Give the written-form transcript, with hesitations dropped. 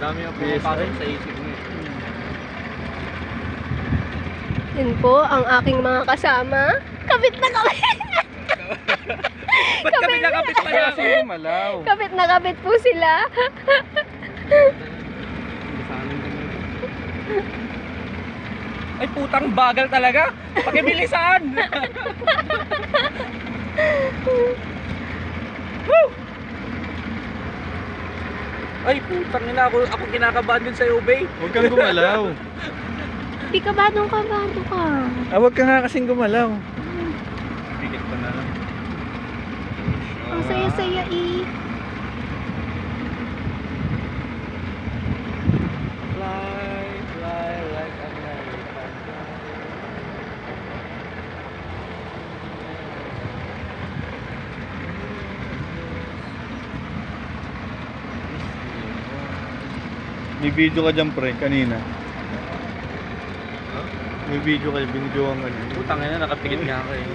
Dami ang pumapasok sa isip mo. Yun po ang aking mga kasama. Kapit na kapit. Ba't kami nakapit pa Kaya kasi gumalaw. Kapit na kapit po sila. Ay putang bagal talaga. Pakibilisan. Woo! Ay putang ina ako kinakabahan din sa Ubay. Huwag kang gumalaw. Di kabadong kabado ka. Huwag ka nga kasing gumalaw. Pikit pa na lang. Ang saya-saya eh. Fly, fly like a American. May video ka dyan, pre, kanina. May video ka, binidyoan ka dyan. Putang ina nakapikit nga ako eh.